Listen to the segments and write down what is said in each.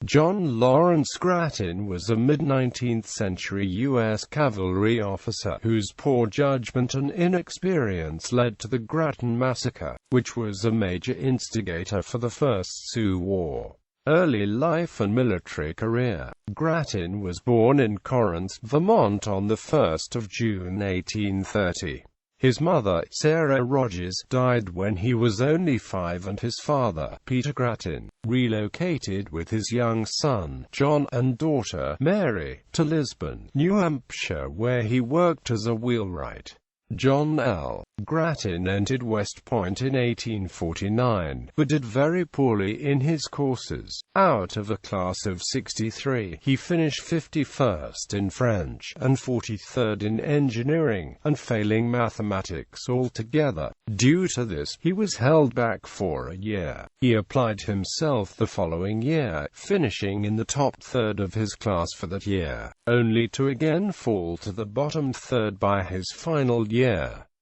John Lawrence Grattan was a mid-19th century US Cavalry officer whose poor judgment and inexperience led to the Grattan massacre, which was a major instigator for the First Sioux War. Early life and military career. Grattan was born in Corinth, Vermont on the 1st of June 1830. His mother, Sarah Rogers, died when he was only 5 and his father, Peter Grattan, relocated with his young son, John, and daughter, Mary, to Lisbon, New Hampshire, where he worked as a wheelwright. John L. Grattan entered West Point in 1849, but did very poorly in his courses. Out of a class of 63, he finished 51st in French, and 43rd in engineering, and failing mathematics altogether. Due to this, he was held back for a year. He applied himself the following year, finishing in the top third of his class for that year, only to again fall to the bottom third by his final year.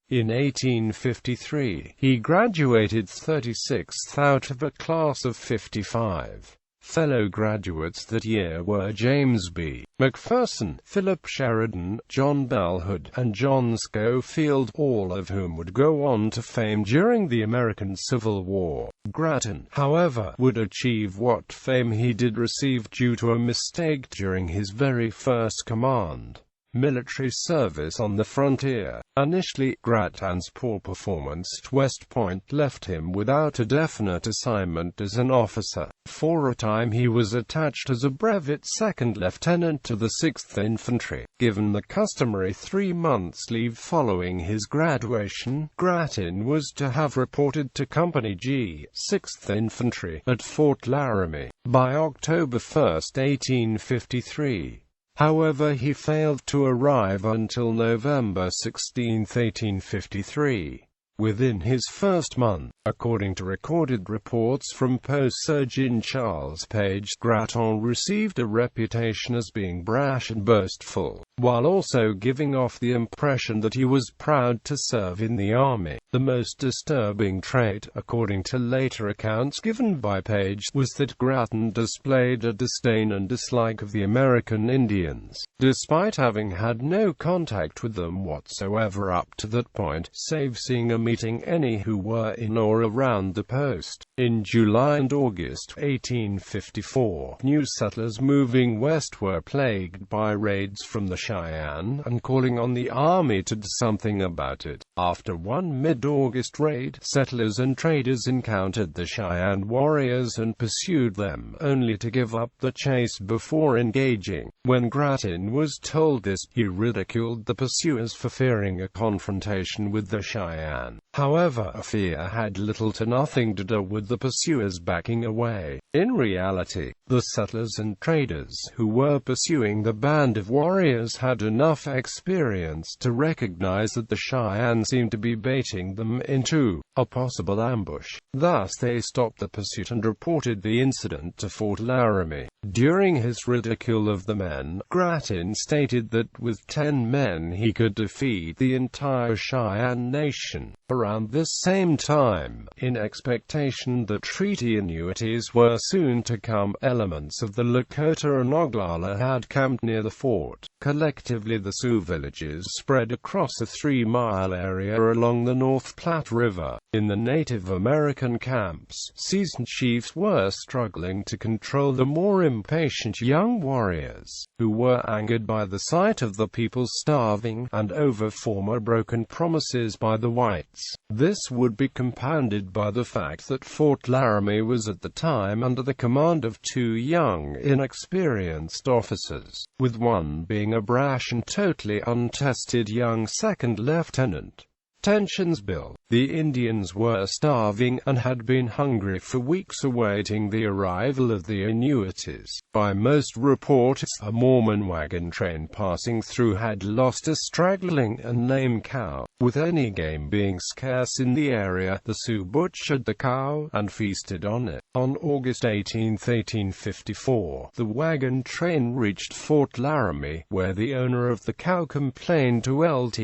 In 1853, he graduated 36th out of a class of 55. Fellow graduates that year were James B. McPherson, Philip Sheridan, John Bell Hood, and John Schofield, all of whom would go on to fame during the American Civil War. Grattan, however, would achieve what fame he did receive due to a mistake during his very first command. Military service on the frontier. Initially, Grattan's poor performance at West Point left him without a definite assignment as an officer. For a time he was attached as a brevet second lieutenant to the 6th Infantry. Given the customary 3 months leave following his graduation, Grattan was to have reported to Company G, 6th Infantry, at Fort Laramie by October 1, 1853. However, he failed to arrive until November 16, 1853. Within his first month, according to recorded reports from Post Surgeon Charles Page, Grattan received a reputation as being brash and boastful, while also giving off the impression that he was proud to serve in the army. The most disturbing trait, according to later accounts given by Page, was that Grattan displayed a disdain and dislike of the American Indians, despite having had no contact with them whatsoever up to that point, save seeing a meeting any who were in or around the post. In July and August 1854, new settlers moving west were plagued by raids from the Cheyenne, and calling on the army to do something about it. After one mid-August raid, settlers and traders encountered the Cheyenne warriors and pursued them, only to give up the chase before engaging. When Grattan was told this, he ridiculed the pursuers for fearing a confrontation with the Cheyenne. However, fear had little to nothing to do with the pursuers backing away. In reality, the settlers and traders who were pursuing the band of warriors had enough experience to recognize that the Cheyenne seemed to be baiting them into a possible ambush. Thus they stopped the pursuit and reported the incident to Fort Laramie. During his ridicule of the men, Grattan stated that with 10 men he could defeat the entire Cheyenne nation. Around this same time, in expectation that treaty annuities were soon to come, elements of the Lakota and Oglala had camped near the fort. Collectively, the Sioux villages spread across a 3-mile area along the North Platte River. In the Native American camps, seasoned chiefs were struggling to control the more impatient young warriors, who were angered by the sight of the people starving, and over former broken promises by the whites. This would be compounded by the fact that Fort Laramie was at the time under the command of 2 young, inexperienced officers, with one being a brash and totally untested young second lieutenant. Tensions built. The Indians were starving, and had been hungry for weeks awaiting the arrival of the annuities. By most reports, a Mormon wagon train passing through had lost a straggling and lame cow. With any game being scarce in the area, the Sioux butchered the cow and feasted on it. On August 18, 1854, the wagon train reached Fort Laramie, where the owner of the cow complained to Lt.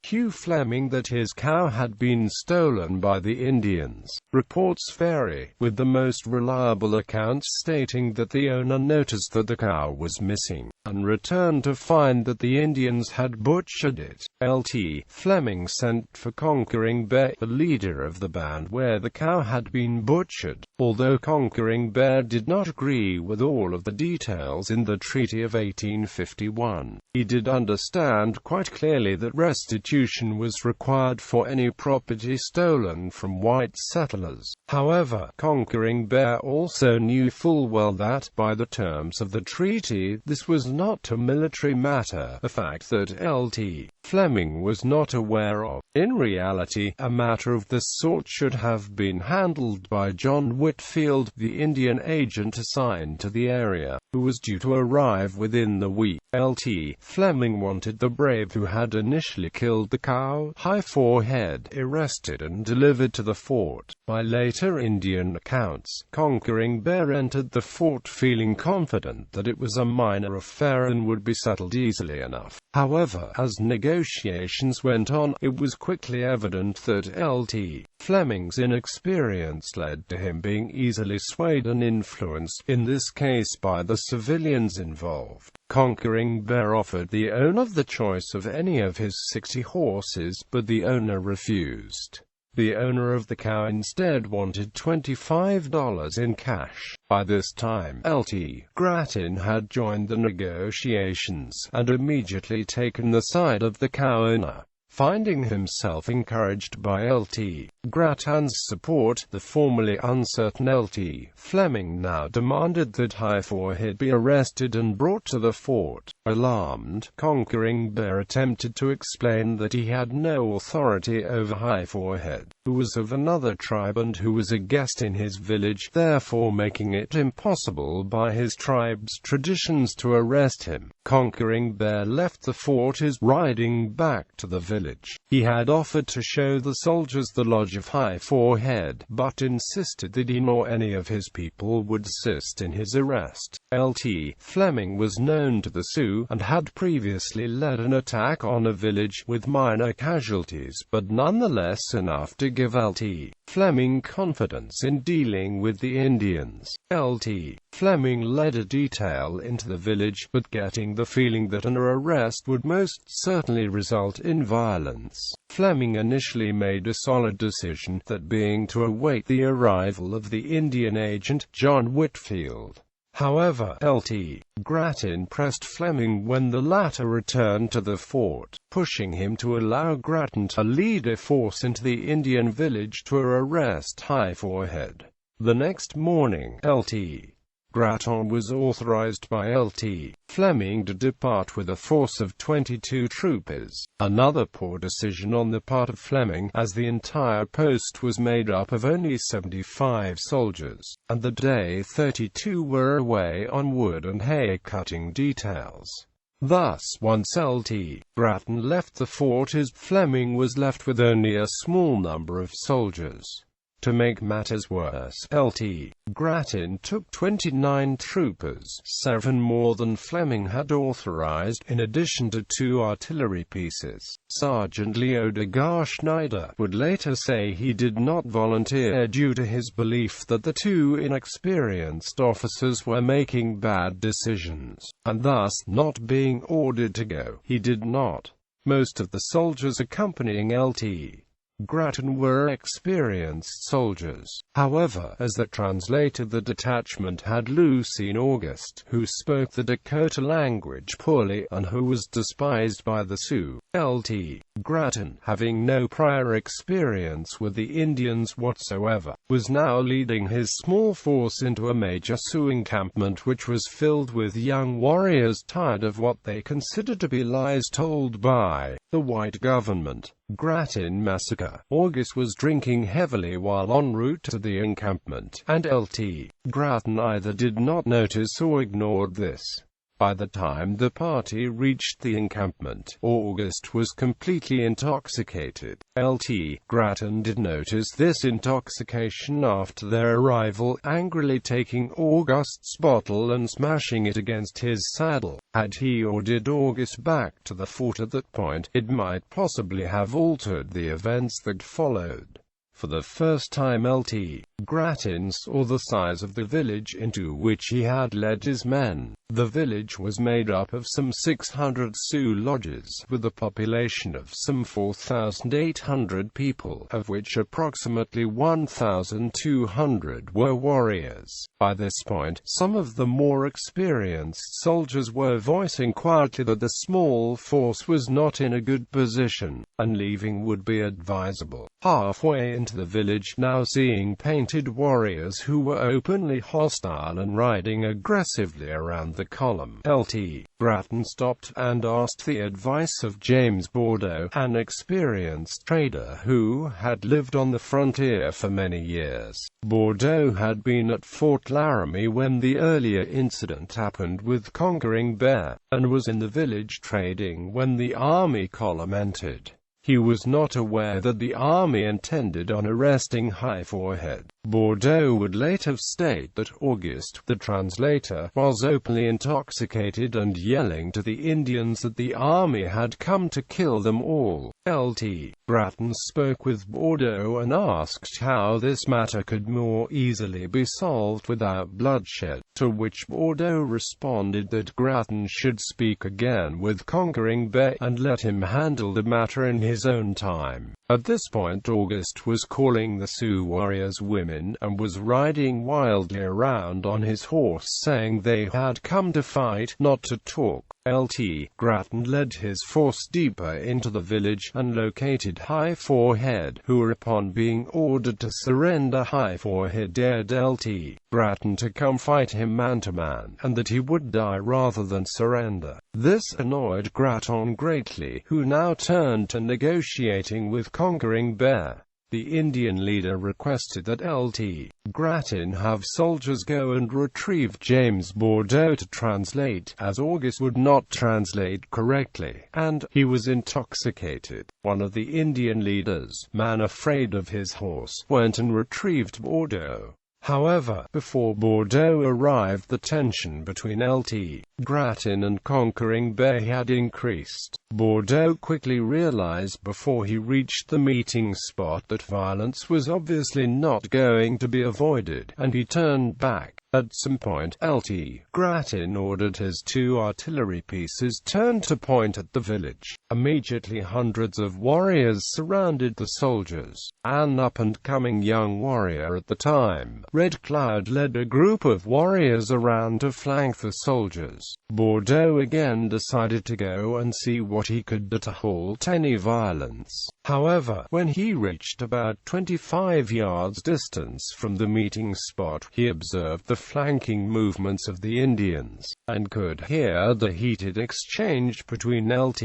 Hugh Fleming that his cow had been stolen by the Indians. Reports vary, with the most reliable accounts stating that the owner noticed that the cow was missing, and returned to find that the Indians had butchered it. Lt. Fleming sent for Conquering Bear, the leader of the band where the cow had been butchered. Although Conquering Bear did not agree with all of the details in the Treaty of 1851, he did understand quite clearly that restitution was required for any property stolen from white settlers. However, Conquering Bear also knew full well that, by the terms of the treaty, this was not a military matter, a fact that Lt. Fleming was not aware of. In reality, a matter of this sort should have been handled by John Whitfield, the Indian agent assigned to the area, who was due to arrive within the week. Lt. Fleming wanted the brave who had initially killed the cow, High Forehead, arrested and delivered to the fort. By later Indian accounts, Conquering Bear entered the fort feeling confident that it was a minor affair and would be settled easily enough. However, as negotiations went on, it was quickly evident that Lt. Fleming's inexperience led to him being easily swayed and influenced, in this case by the civilians involved. Conquering Bear offered the owner the choice of any of his 60 horses, but the owner refused. The owner of the cow instead wanted $25 in cash. By this time, Lt. Grattan had joined the negotiations, and immediately taken the side of the cow owner. Finding himself encouraged by Lt. Grattan's support, the formerly uncertain Lt. Fleming now demanded that High Forehead be arrested and brought to the fort. Alarmed, Conquering Bear attempted to explain that he had no authority over High Forehead, who was of another tribe and who was a guest in his village, therefore making it impossible by his tribe's traditions to arrest him. Conquering Bear left the fort riding back to the village. He had offered to show the soldiers the lodge of High Forehead, but insisted that he nor any of his people would assist in his arrest. Lt. Fleming was known to the Sioux, and had previously led an attack on a village, with minor casualties, but nonetheless enough to give Lt. Fleming confidence in dealing with the Indians. Lt. Fleming led a detail into the village, but getting the feeling that an arrest would most certainly result in violence, Fleming initially made a solid decision, that being to await the arrival of the Indian agent, John Whitfield. However, Lt. Grattan pressed Fleming when the latter returned to the fort, pushing him to allow Grattan to lead a force into the Indian village to arrest High Forehead. The next morning, Lt. Grattan was authorized by Lt. Fleming to depart with a force of 22 troopers. Another poor decision on the part of Fleming, as the entire post was made up of only 75 soldiers, and the day 32 were away on wood and hay cutting details. Thus, once Lt. Grattan left the fort, Fleming was left with only a small number of soldiers. To make matters worse, Lt. Grattan took 29 troopers, 7 more than Fleming had authorized, in addition to 2 artillery pieces. Sergeant Leodegar Schneider would later say he did not volunteer due to his belief that the 2 inexperienced officers were making bad decisions, and thus not being ordered to go. He did not. Most of the soldiers accompanying Lt. Grattan were experienced soldiers. However, as the translator, the detachment had Lucien August, who spoke the Dakota language poorly, and who was despised by the Sioux. Lt. Grattan, having no prior experience with the Indians whatsoever, was now leading his small force into a major Sioux encampment which was filled with young warriors tired of what they considered to be lies told by the white government. Grattan massacre. August was drinking heavily while en route to the encampment, and Lt. Grattan either did not notice or ignored this. By the time the party reached the encampment, August was completely intoxicated. Lt. Grattan did notice this intoxication after their arrival, angrily taking August's bottle and smashing it against his saddle. Had he ordered August back to the fort at that point, it might possibly have altered the events that followed. For the first time Lt. Grattan saw the size of the village into which he had led his men. The village was made up of some 600 Sioux lodges, with a population of some 4,800 people, of which approximately 1,200 were warriors. By this point, some of the more experienced soldiers were voicing quietly that the small force was not in a good position, and leaving would be advisable. Halfway into the village, now seeing painted warriors who were openly hostile and riding aggressively around the column, Lt. Grattan stopped and asked the advice of James Bordeaux, an experienced trader who had lived on the frontier for many years. Bordeaux had been at Fort Laramie when the earlier incident happened with Conquering Bear, and was in the village trading when the army column entered. He was not aware that the army intended on arresting High Forehead. Bordeaux would later state that August, the translator, was openly intoxicated and yelling to the Indians that the army had come to kill them all. Lt. Grattan spoke with Bordeaux and asked how this matter could more easily be solved without bloodshed, to which Bordeaux responded that Grattan should speak again with Conquering Bear and let him handle the matter in his own time. At this point August was calling the Sioux warriors women, and was riding wildly around on his horse saying they had come to fight, not to talk. Lt. Grattan led his force deeper into the village, and located High Forehead, who upon being ordered to surrender, High Forehead dared Lt. Grattan to come fight him man-to-man, and that he would die rather than surrender. This annoyed Grattan greatly, who now turned to negotiating with Conquering Bear. The Indian leader requested that Lt. Grattan have soldiers go and retrieve James Bordeaux to translate, as August would not translate correctly, and he was intoxicated. One of the Indian leaders, man afraid of his horse, went and retrieved Bordeaux. However, before Bordeaux arrived, the tension between Lt. Grattan and Conquering Bear had increased. Bordeaux quickly realized before he reached the meeting spot that violence was obviously not going to be avoided, and he turned back. At some point, Lt. Grattan ordered his 2 artillery pieces turned to point at the village. Immediately hundreds of warriors surrounded the soldiers. An up-and-coming young warrior at the time, Red Cloud, led a group of warriors around to flank the soldiers. Bordeaux again decided to go and see what he could do to halt any violence. However, when he reached about 25 yards distance from the meeting spot, he observed the flanking movements of the Indians, and could hear the heated exchange between Lt.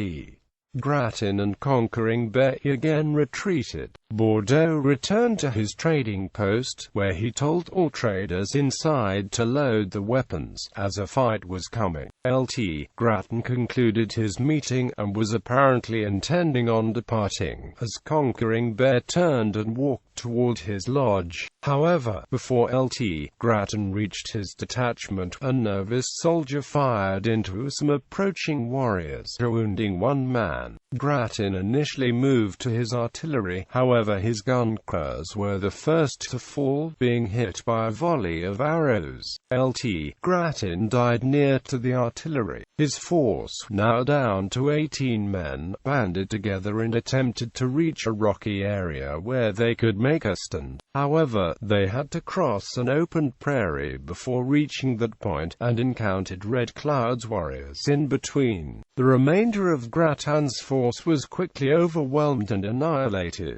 Grattan and Conquering Bear. He again retreated. Bordeaux returned to his trading post, where he told all traders inside to load the weapons, as a fight was coming. Lt. Grattan concluded his meeting, and was apparently intending on departing, as Conquering Bear turned and walked toward his lodge. However, before Lt. Grattan reached his detachment, a nervous soldier fired into some approaching warriors, wounding one man. Grattan initially moved to his artillery, however his gun crews were the first to fall, being hit by a volley of arrows. Lt. Grattan died near to the artillery. His force, now down to 18 men, banded together and attempted to reach a rocky area where they could make a stand. However, they had to cross an open prairie before reaching that point, and encountered Red Cloud's warriors in between. The remainder of Grattan's force was quickly overwhelmed and annihilated.